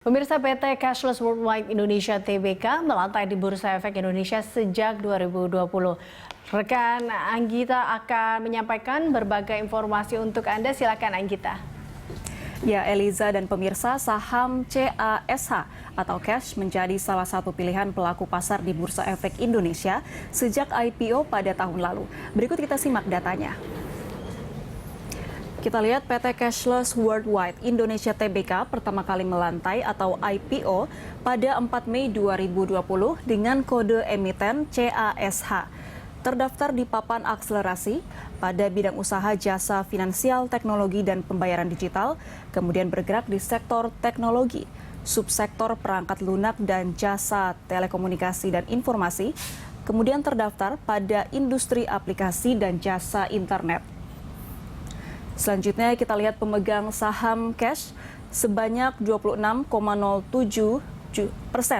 Pemirsa, PT Cashless Worldwide Indonesia Tbk melantai di Bursa Efek Indonesia sejak 2020. Rekan Anggita akan menyampaikan berbagai informasi untuk Anda. Silakan Anggita. Ya, Eliza dan pemirsa, saham CASH atau Cash menjadi salah satu pilihan pelaku pasar di Bursa Efek Indonesia sejak IPO pada tahun lalu. Berikut kita simak datanya. Kita lihat PT Cashless Worldwide Indonesia Tbk pertama kali melantai atau IPO pada 4 Mei 2020 dengan kode emiten CASH. Terdaftar di papan akselerasi pada bidang usaha jasa finansial, teknologi, dan pembayaran digital, kemudian bergerak di sektor teknologi, subsektor perangkat lunak dan jasa telekomunikasi dan informasi, kemudian terdaftar pada industri aplikasi dan jasa internet. Selanjutnya kita lihat pemegang saham Cash sebanyak 26,07%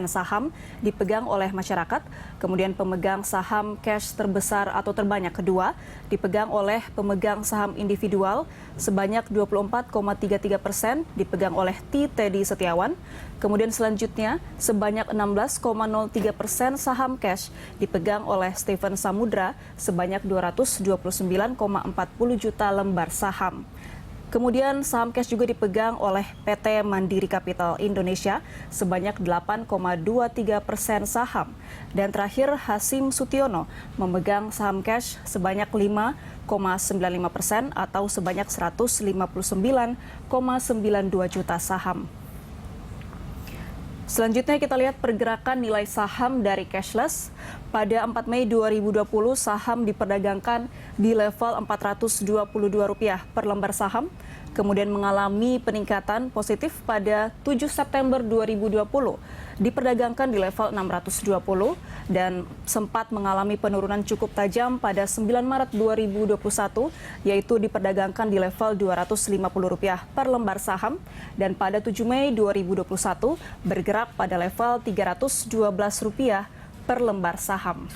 saham dipegang oleh masyarakat, kemudian pemegang saham Cash terbesar atau terbanyak kedua dipegang oleh pemegang saham individual sebanyak 24,33% dipegang oleh T. Teddy Setiawan, kemudian selanjutnya sebanyak 16,03% saham Cash dipegang oleh Stephen Samudra sebanyak 229,40 juta lembar saham. Kemudian saham Cash juga dipegang oleh PT Mandiri Capital Indonesia sebanyak 8,23% saham. Dan terakhir Hasim Sutiono memegang saham Cash sebanyak 5,95% atau sebanyak 159,92 juta saham. Selanjutnya kita lihat pergerakan nilai saham dari Cashless. Pada 4 Mei 2020 saham diperdagangkan di level Rp422 per lembar saham, kemudian mengalami peningkatan positif pada 7 September 2020, diperdagangkan di level 620 dan sempat mengalami penurunan cukup tajam pada 9 Maret 2021, yaitu diperdagangkan di level Rp250 per lembar saham, dan pada 7 Mei 2021 bergerak pada level Rp312 per lembar saham.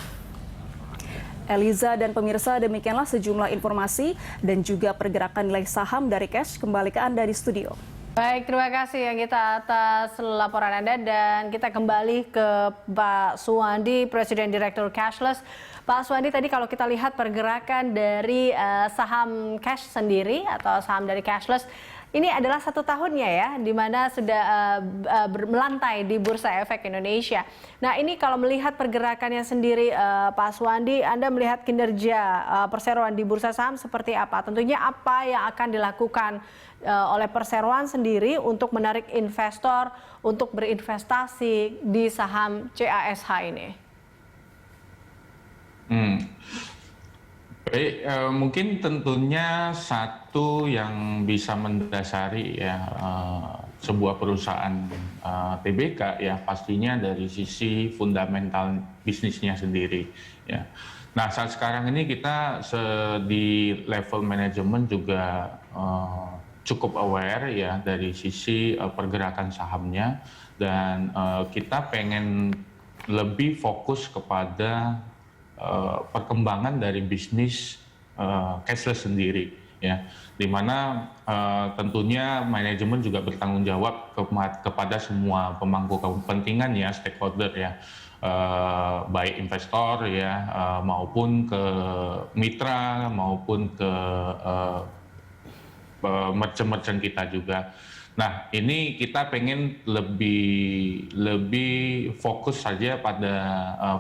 Eliza dan pemirsa, demikianlah sejumlah informasi dan juga pergerakan nilai saham dari Cash. Kembali ke Anda di studio. Baik, terima kasih Anggita atas laporan Anda, dan kita kembali ke Pak Suwandi, Presiden Direktur Cashless. Pak Suwandi, tadi kalau kita lihat pergerakan dari saham Cash sendiri atau saham dari Cashless, ini adalah 1 tahunnya ya, di mana sudah melantai di Bursa Efek Indonesia. Nah, ini kalau melihat pergerakannya sendiri, Pak Suwandi, Anda melihat kinerja perseroan di bursa saham seperti apa? Tentunya apa yang akan dilakukan oleh perseroan sendiri untuk menarik investor untuk berinvestasi di saham CASH ini? Baik, mungkin tentunya satu yang bisa mendasari ya sebuah perusahaan Tbk ya pastinya dari sisi fundamental bisnisnya sendiri ya. Nah, saat sekarang ini kita di level manajemen juga cukup aware ya dari sisi pergerakan sahamnya, dan kita pengen lebih fokus kepada perkembangan dari bisnis Cashless sendiri ya, di mana tentunya manajemen juga bertanggung jawab kepada semua pemangku kepentingan ya, stakeholder ya, baik investor ya, maupun ke mitra maupun ke merchant-merchant kita juga. Nah, ini kita pengen lebih fokus saja pada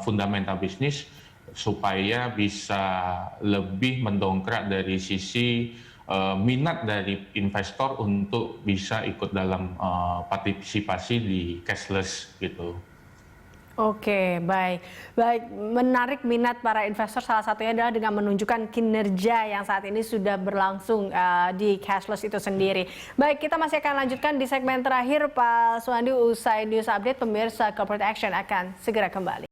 fundamental bisnis supaya bisa lebih mendongkrak dari sisi minat dari investor untuk bisa ikut dalam partisipasi di Cashless gitu. Oke, baik. Menarik minat para investor salah satunya adalah dengan menunjukkan kinerja yang saat ini sudah berlangsung di Cashless itu sendiri. Baik, kita masih akan lanjutkan di segmen terakhir, Pak Suwandi, usai news update. Pemirsa, Corporate Action akan segera kembali.